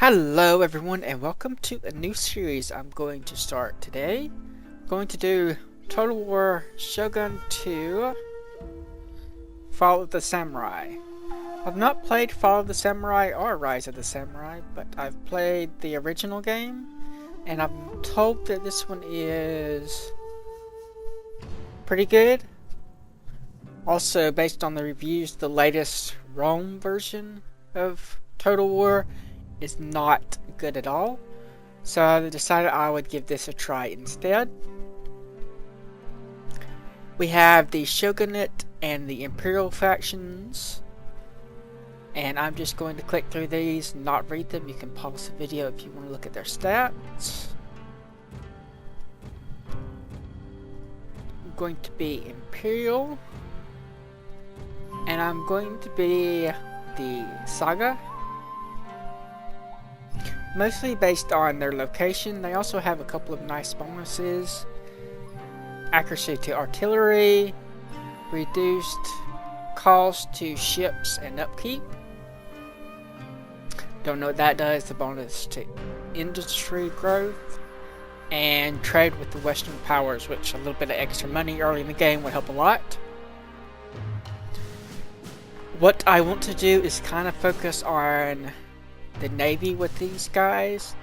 Hello everyone and welcome to a new series I'm going to start today. I'm going to do Total War Shogun 2 Fall of the Samurai. I've not played Fall of the Samurai or Rise of the Samurai, but I've played the original game and I'm told that this one is pretty good. Also, based on the reviews, the latest Rome version of Total War is not good at all, so I decided I would give this a try instead. We have the Shogunate and the Imperial factions, and I'm just going to click through these, not read them. You can pause the video if you want to look at their stats. I'm going to be Imperial, and I'm going to be the Saga. Mostly based on their location. They also have a couple of nice bonuses. Accuracy to artillery, reduced cost to ships and upkeep. Don't know what that does. The bonus to industry growth and trade with the Western powers, which a little bit of extra money early in the game would help a lot. What I want to do is kind of focus on the navy with these guys.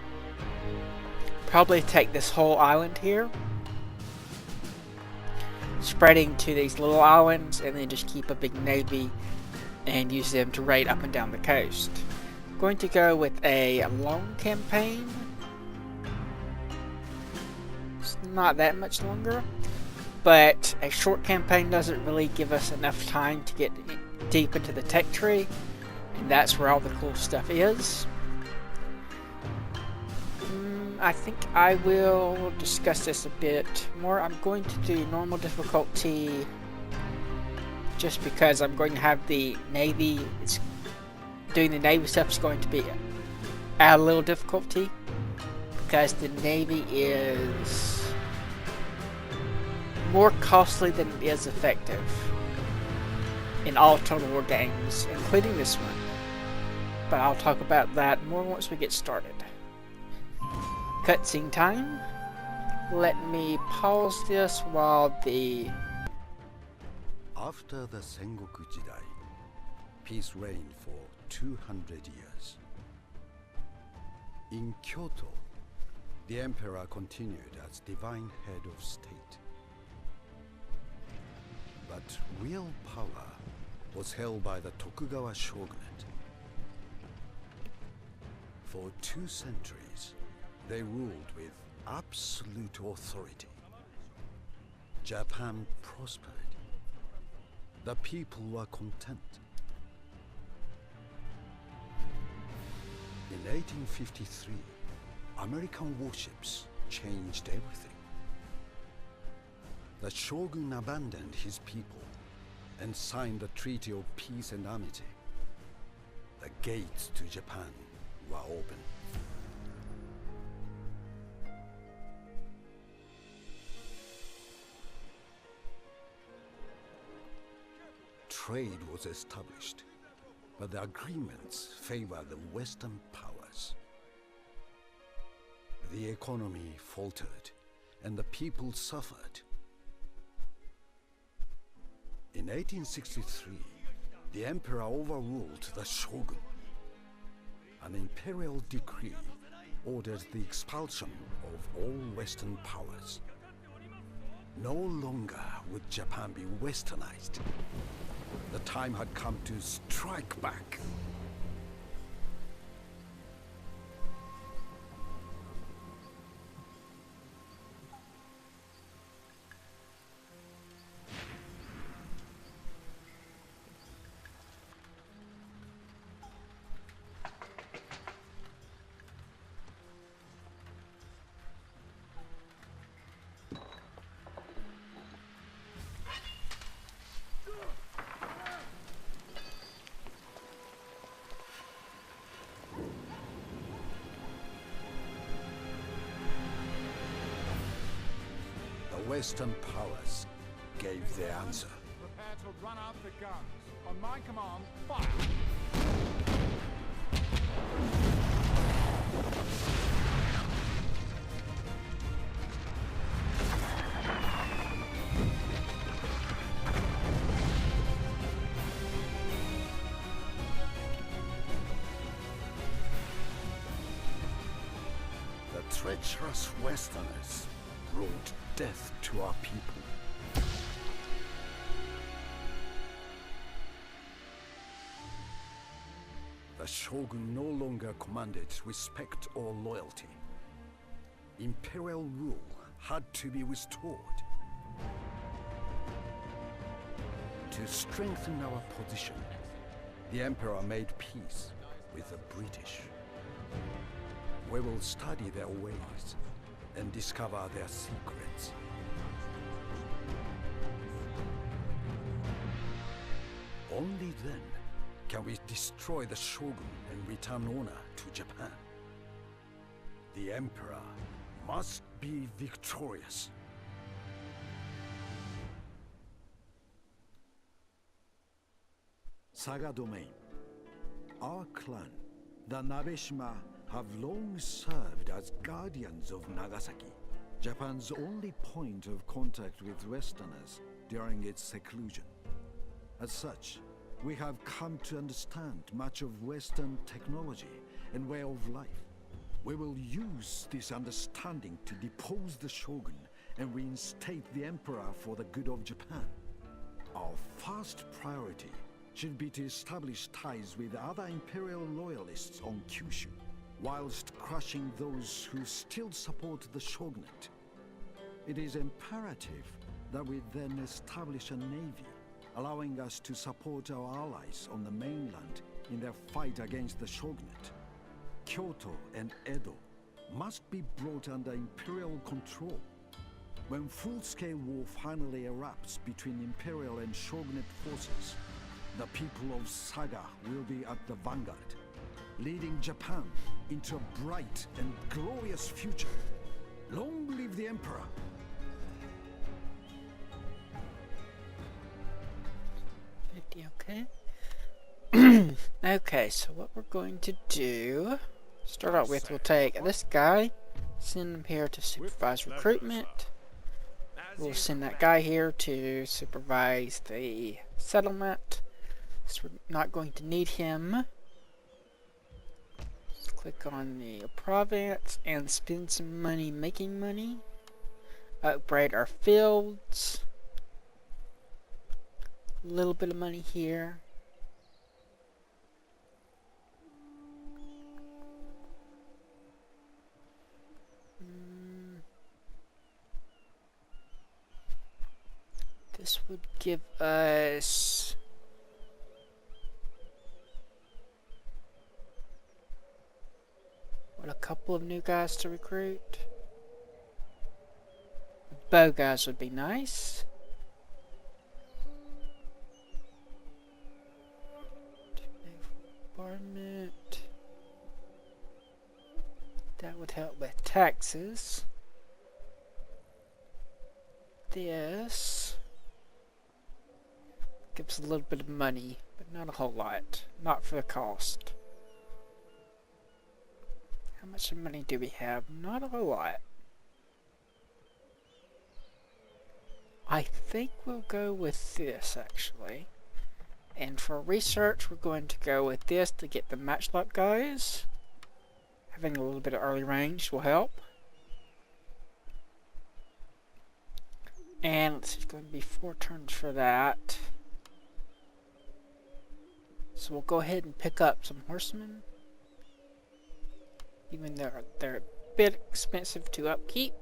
Probably take this whole island here, spreading to these little islands, and then just keep a big navy and use them to raid up and down the coast. I'm going to go with a long campaign. It's not that much longer, but a short campaign doesn't really give us enough time to get deep into the tech tree, and that's where all the cool stuff is. I think I will discuss this a bit more. I'm going to do normal difficulty just because I'm going to have the navy. Doing the navy stuff is going to be at a little difficulty because the navy is more costly than it is effective in all Total War games, including this one. But I'll talk about that more once we get started. Cutscene time. Let me pause this while the... After the Sengoku Jidai, peace reigned for 200 years. In Kyoto, the emperor continued as divine head of state. But real power was held by the Tokugawa shogunate. For 2 centuries, they ruled with absolute authority. Japan prospered. The people were content. In 1853, American warships changed everything. The shogun abandoned his people and signed the Treaty of Peace and Amity. The gates to Japan were open. Trade was established, but the agreements favored the Western powers. The economy faltered, and the people suffered. In 1863, the emperor overruled the shogun. An imperial decree ordered the expulsion of all Western powers. No longer would Japan be westernized. The time had come to strike back. Western powers gave their answer. Prepare to run out the guns. On my command, fire! The treacherous Westerners brought death to our people. The Shogun no longer commanded respect or loyalty. Imperial rule had to be restored. To strengthen our position, the Emperor made peace with the British. We will study their ways and discover their secrets. Only then can we destroy the Shogun and return honor to Japan. The Emperor must be victorious. Saga domain. Our clan, the Nabeshima, have long served as guardians of Nagasaki, Japan's only point of contact with Westerners during its seclusion. As such, we have come to understand much of Western technology and way of life. We will use this understanding to depose the Shogun and reinstate the Emperor for the good of Japan. Our first priority should be to establish ties with other Imperial loyalists on Kyushu, whilst crushing those who still support the Shogunate. It is imperative that we then establish a navy, allowing us to support our allies on the mainland in their fight against the Shogunate. Kyoto and Edo must be brought under Imperial control. When full-scale war finally erupts between Imperial and Shogunate forces, the people of Saga will be at the vanguard, leading Japan into a bright and glorious future. Long live the Emperor! Okay. Okay, so what we're going to do, start out with, we'll take this guy, send him here to supervise recruitment. We'll send that guy here to supervise the settlement. So we're not going to need him. Let's click on the province and spend some money making money. Upgrade our fields. A little bit of money here. This would give us a couple of new guys to recruit. Bow guys would be nice. Department. That would help with taxes. This gives a little bit of money, but not a whole lot. Not for the cost. How much money do we have? Not a whole lot. I think we'll go with this, actually. And for research, we're going to go with this to get the matchlock guys. Having a little bit of early range will help. And let's see, it's going to be 4 turns for that. So we'll go ahead and pick up some horsemen. Even though they're a bit expensive to upkeep.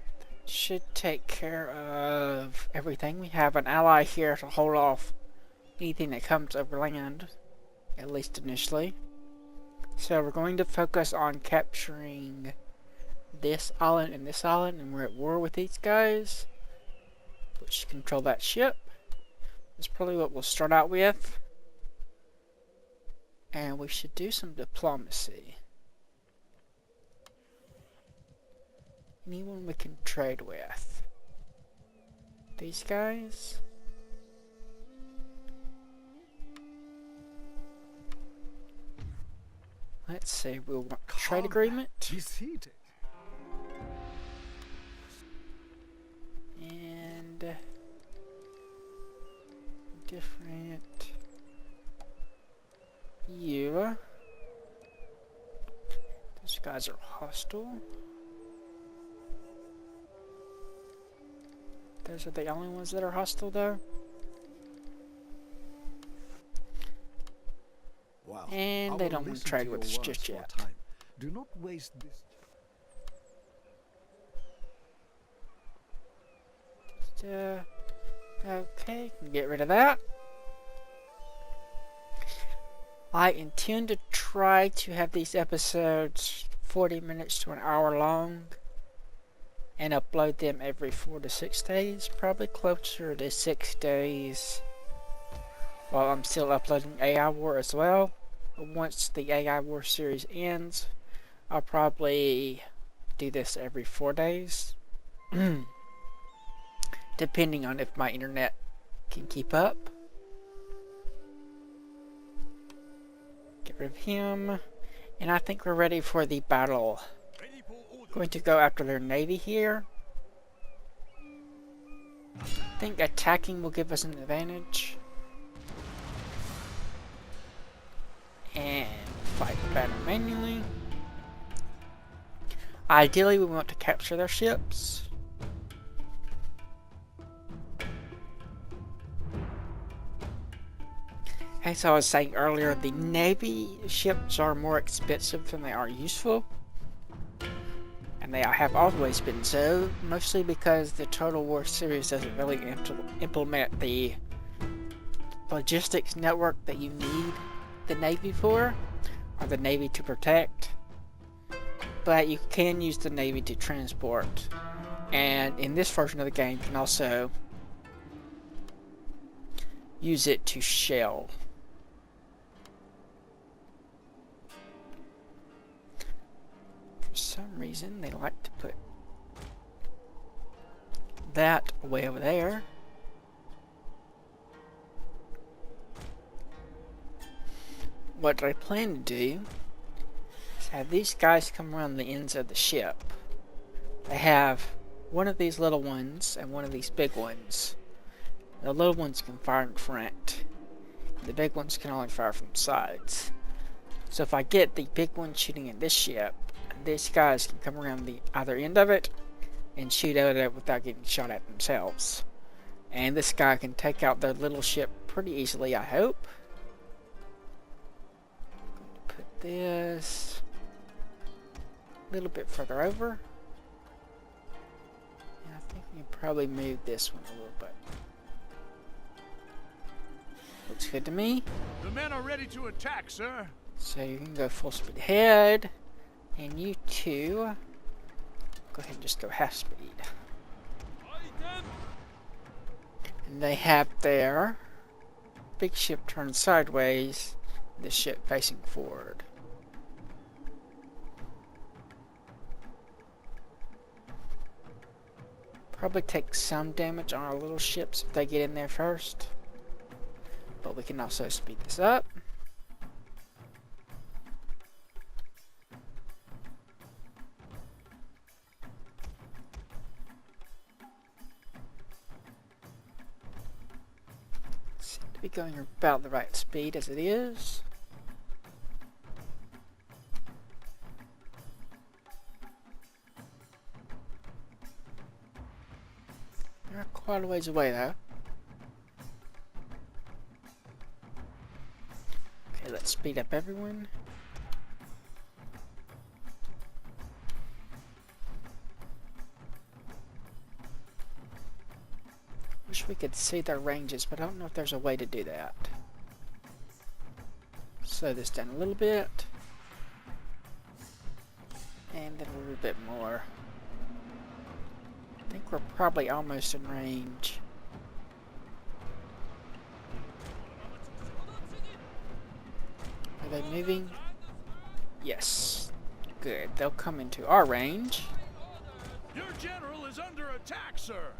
That should take care of everything. We have an ally here to hold off anything that comes over land, at least initially. So we're going to focus on capturing this island and this island, and we're at war with these guys, which control that ship. That's probably what we'll start out with. And we should do some diplomacy. Anyone we can trade with. These guys. Let's see, we'll want trade Come, agreement. be seated. And different you. These guys are hostile. Those are the only ones that are hostile though. Wow. And I they will don't want to listen trade to with your us words just for a yet. time. Do not waste this. Okay, can get rid of that. I intend to try to have these episodes 40 minutes to an hour long and upload them every 4 to 6 days, probably closer to 6 days, while I'm still uploading AI War as well. Once the AI War series ends, I'll probably do this every 4 days. Depending on if my internet can keep up. Get rid of him. And I think we're ready for the battle. Going to go after their navy here. I think attacking will give us an advantage. And fight the battle manually. Ideally we want to capture their ships. As I was saying earlier, the Navy ships are more expensive than they are useful. And they have always been so, mostly because the Total War series doesn't really implement the logistics network that you need the Navy for, or the Navy to protect. But you can use the Navy to transport. And in this version of the game, you can also use it to shell. For some reason, they like to put that way over there. What I plan to do is have these guys come around the ends of the ship. They have one of these little ones and one of these big ones. The little ones can fire in front. The big ones can only fire from sides. So if I get the big one shooting at this ship, these guys can come around the other end of it and shoot at it without getting shot at themselves. And this guy can take out their little ship pretty easily, I hope. I'm going to put this a little bit further over. And I think we can probably move this one a little bit. Looks good to me. The men are ready to attack, sir. So you can go full speed ahead. And you two, go ahead and just go half speed. And they have their big ship turned sideways, the ship facing forward. Probably take some damage on our little ships if they get in there first. But we can also speed this up. Seem to be going about the right speed as it is. They're quite a ways away though. Okay, let's speed up everyone. Wish we could see their ranges, but I don't know if there's a way to do that. Slow this down a little bit. And then a little bit more. I think we're probably almost in range. Are they moving? Yes. Good. They'll come into our range. Your general is under attack, sir.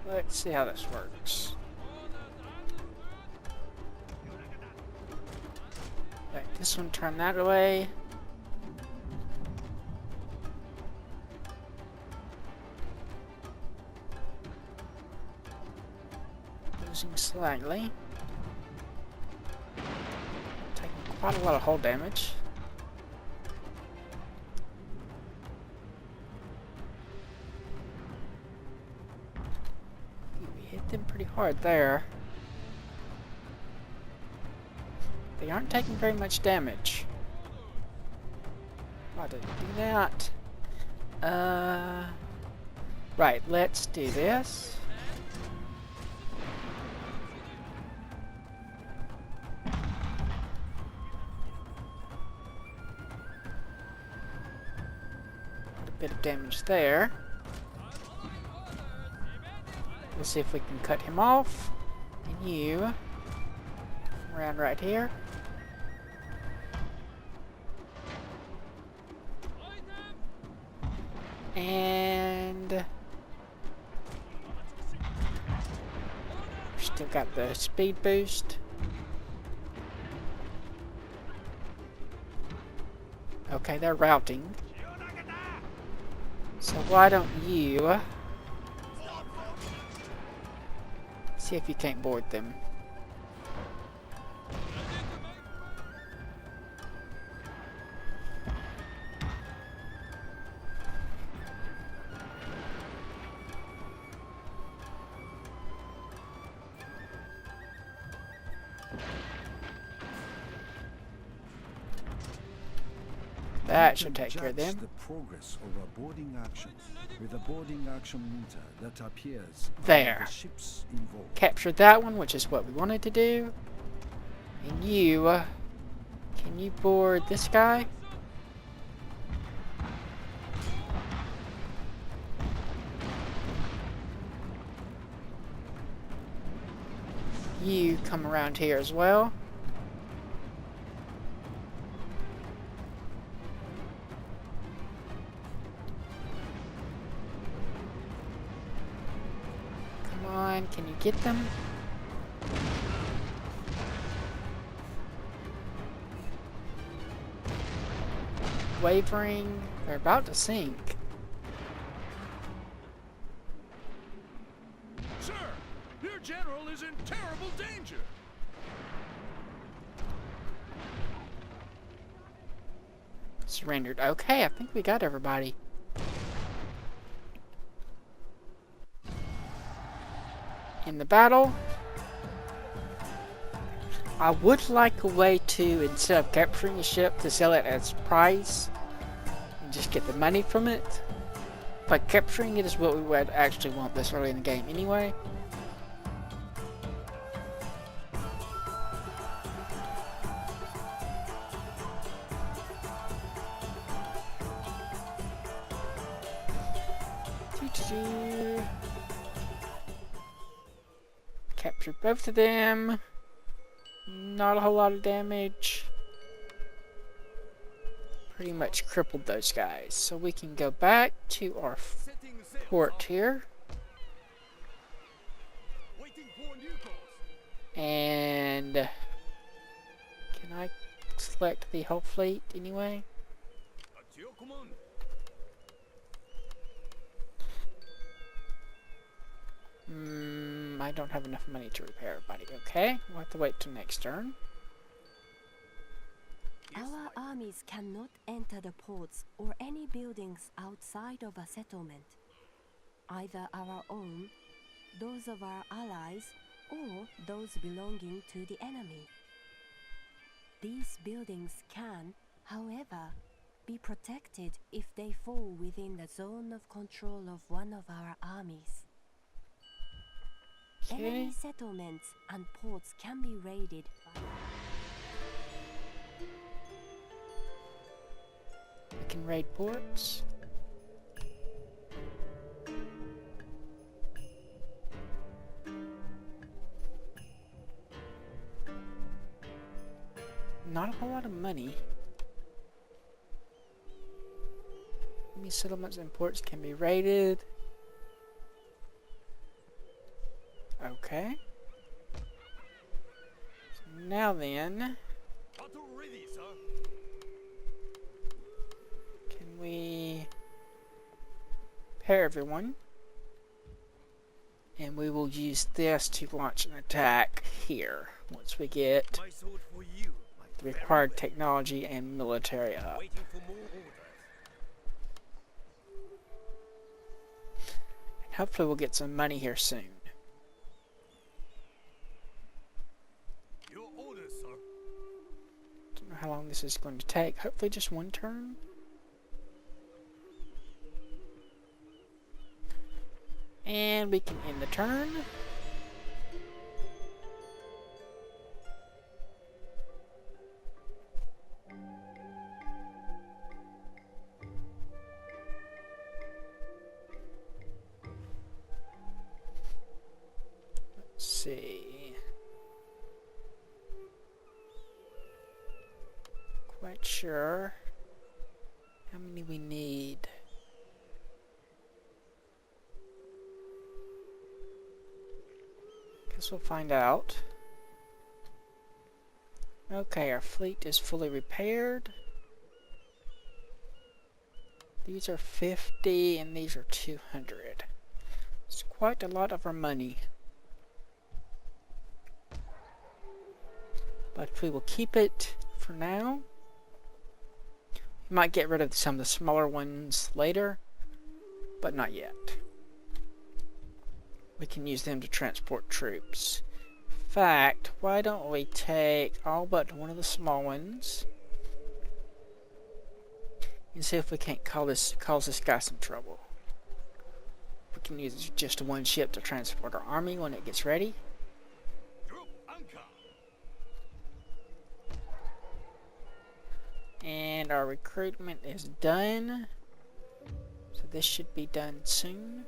Let's see how this works. Let this one turn that way. Losing slightly. Taking quite a lot of hull damage. We hit them pretty hard there. They aren't taking very much damage. Why did I do that? Right, let's do this. A bit of damage there. Let's see if we can cut him off. And you around right here. And still got the speed boost. Okay, they're routing. So why don't you see if you can't board them? That should take care of them. The progress of a boarding action with a boarding action meter that appears There. on the ships involved. Capture that one, which is what we wanted to do. And you, can you board this guy? You come around here as well. Come on, can you get them? Wavering. They're about to sink. Sir, your general is in terrible danger. Surrendered. Okay, I think we got everybody. In the battle. I would like a way to, instead of capturing a ship, to sell it as prize and just get the money from it. But capturing it is what we would actually want this early in the game anyway. Captured both of them. Not a whole lot of damage. Pretty much crippled those guys. So we can go back to our port here. And can I select the whole fleet anyway? I don't have enough money to repair everybody. Okay, we'll have to wait till next turn. Our armies cannot enter the ports or any buildings outside of a settlement. Either our own, those of our allies, or those belonging to the enemy. These buildings can, however, be protected if they fall within the zone of control of one of our armies. Enemy settlements and ports can be raided by... We can raid ports. Not a whole lot of money. Enemy settlements and ports can be raided. Okay. So now then, Battle ready, sir. can we pair everyone? And we will use this to launch an attack here once we get My sword for you. My the required technology and military up. waiting for more orders. Hopefully we'll get some money here soon. Your orders, sir. Don't know how long this is going to take. Hopefully just one turn. And we can end the turn. Let's see. Quite sure how many we need. Guess we'll find out. Okay, our fleet is fully repaired. These are 50 and these are 200. It's quite a lot of our money. But we will keep it for now. We might get rid of some of the smaller ones later, but not yet. We can use them to transport troops. In fact, why don't we take all but one of the small ones and see if we can't cause this guy some trouble. We can use just one ship to transport our army when it gets ready. Group anchor. And our recruitment is done. So this should be done soon.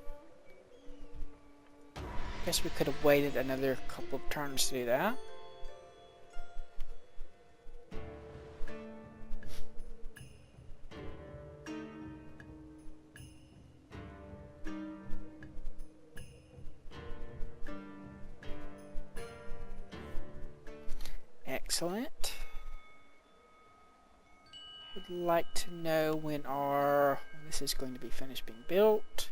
Guess we could have waited another couple of turns to do that. Excellent. Would like to know when this is going to be finished being built.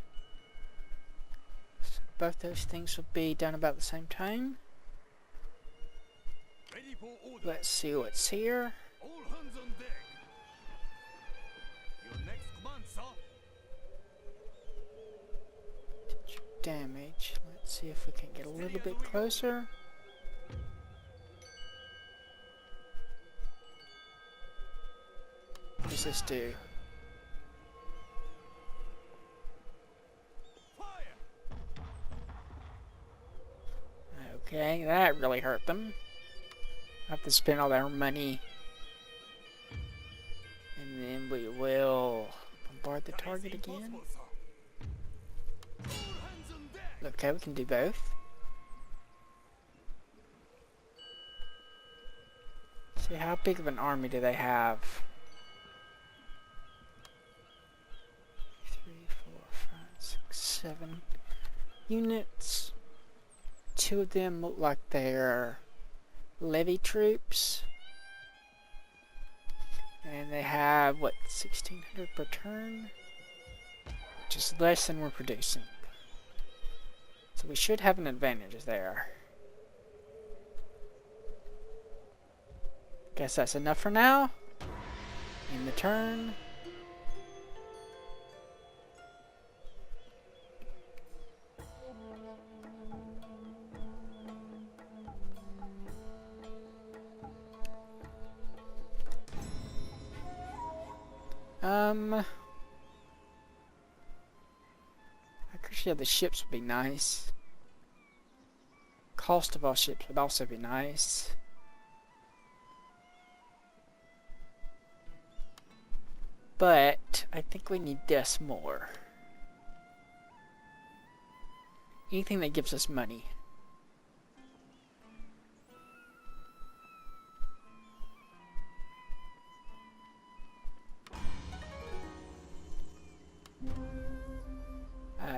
So both those things will be done about the same time. Ready for order. Let's see what's here. All hands on deck. Your next command, sir. Damage. Let's see if we can get a little bit closer. What does this do? Fire. Okay, that really hurt them. Have to spend all their money. And then we will bombard the target again. Impossible, sir. All hands on deck. Okay, we can do both. See, how big of an army do they have? 3, 4, 5, 6, 7 units. 2 of them look like they're levy troops. And they have, what, 1,600 per turn? Which is less than we're producing. So we should have an advantage there. Guess that's enough for now. In the turn. Actually, the ships would be nice. Cost of all ships would also be nice. But I think we need this more. Anything that gives us money.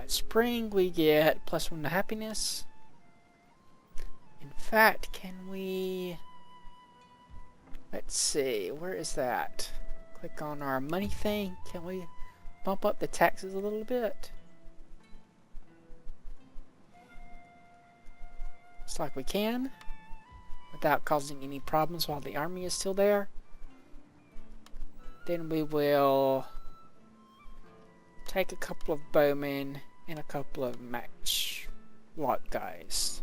Spring we get +1 to happiness. In fact, can we... Let's see, where is that? Click on our money thing. Can we bump up the taxes a little bit? Looks like we can, without causing any problems while the army is still there. Then we will take a couple of bowmen and a couple of match lot guys.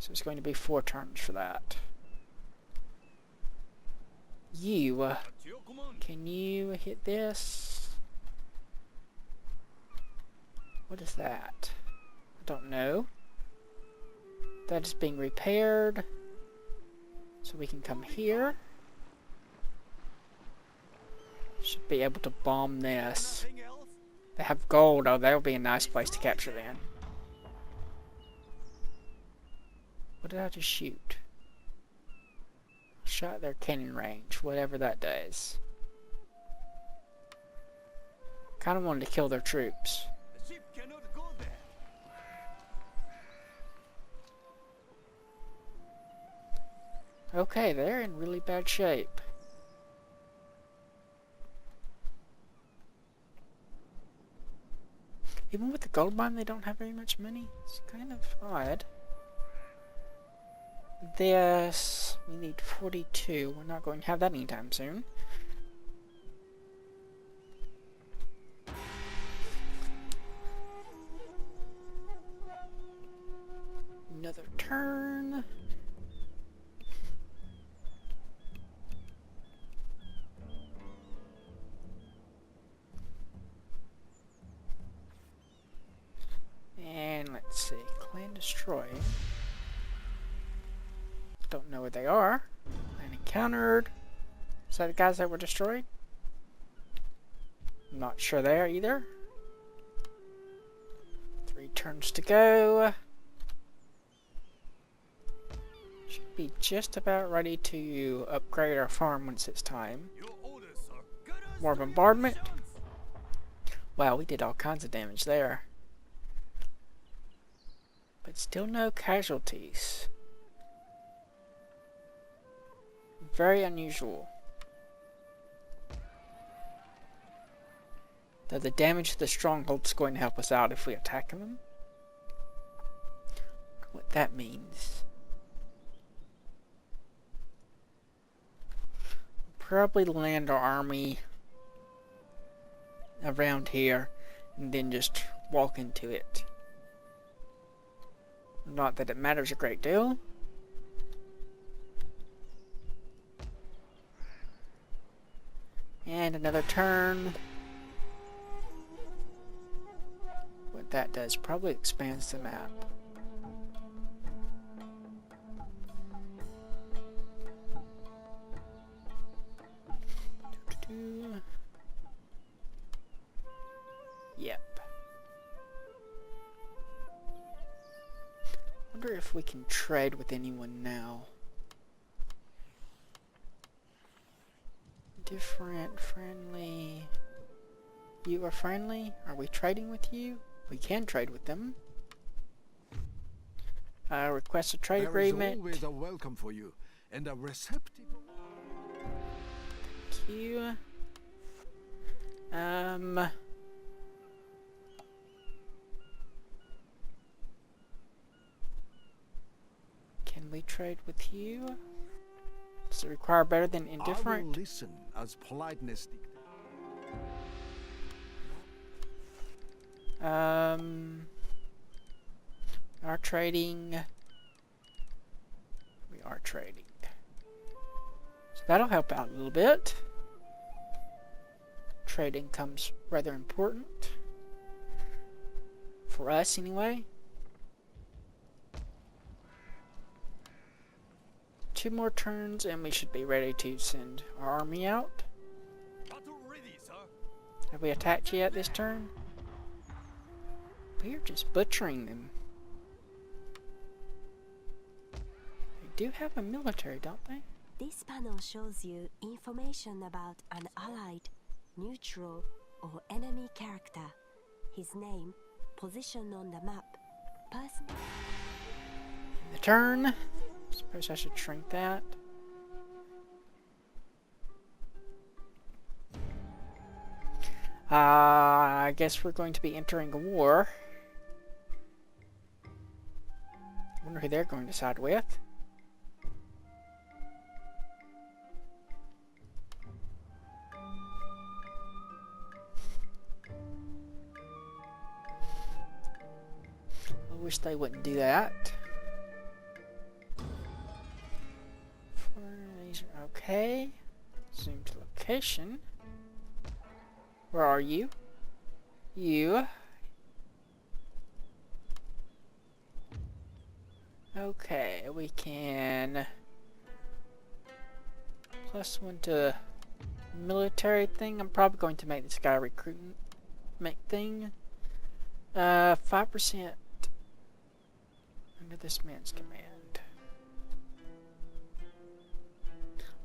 So it's going to be 4 turns for that. You, can you hit this? What is that? I don't know. That is being repaired. So we can come here. Should be able to bomb this. They have gold. Oh, that'll be a nice place to capture then. What did I just shoot? Shot their cannon range, whatever that does. Kind of wanted to kill their troops. The ship cannot go there. Okay, they're in really bad shape. Even with the gold mine, they don't have very much money. It's kind of odd. This, we need 42. We're not going to have that anytime soon. Another turn. And let's see, clan destroyed. Don't know where they are. And encountered. Is that the guys that were destroyed? I'm not sure there either. 3 turns to go. Should be just about ready to upgrade our farm once it's time. Your orders, sir. More bombardment. Wow, we did all kinds of damage there. But still no casualties. Very unusual. Though the damage to the stronghold's going to help us out if we attack them. What that means. Probably land our army around here and then just walk into it. Not that it matters a great deal. And another turn. What that does probably expands the map. Yep. Wonder if we can trade with anyone now. Different, friendly. You are friendly? Are we trading with you? We can trade with them. Request a trade agreement. There is always a welcome for you, and a receptive... Q. Can we trade with you? Does it require better than I will indifferent? listen as politeness dictates. Are trading. We are trading. So that'll help out a little bit. Trade income's rather important. For us, anyway. 2 more turns and we should be ready to send our army out. Battle ready, sir. Have we attacked yet this turn? We're just butchering them. They do have a military, don't they? This panel shows you information about an allied, neutral, or enemy character. His name, position on the map, person. The turn. Suppose I should shrink that. I guess we're going to be entering a war. I wonder who they're going to side with. I wish they wouldn't do that. These are okay. Zoom to location. Where are you? You. Okay, we can +1 to military thing. I'm probably going to make this guy recruitment thing. 5% under this man's command.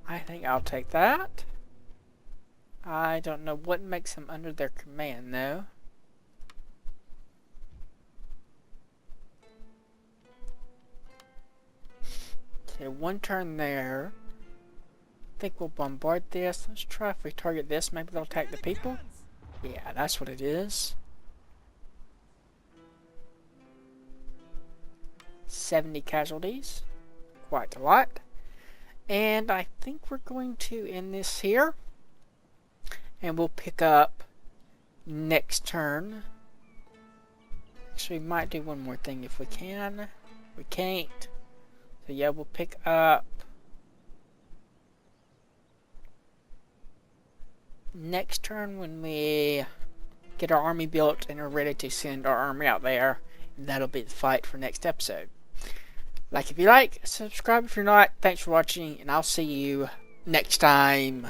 I think I'll take that. I don't know what makes him under their command though. Okay, 1 turn there. I think we'll bombard this. Let's try if we target this, maybe they'll attack the people. Yeah, that's what it is. 70 casualties. Quite a lot. And I think we're going to end this here. And we'll pick up next turn. Actually, we might do one more thing if we can. We can't. So yeah, we'll pick up next turn when we get our army built and are ready to send our army out there. And that'll be the fight for next episode. Like if you like, subscribe if you're not. Thanks for watching, and I'll see you next time.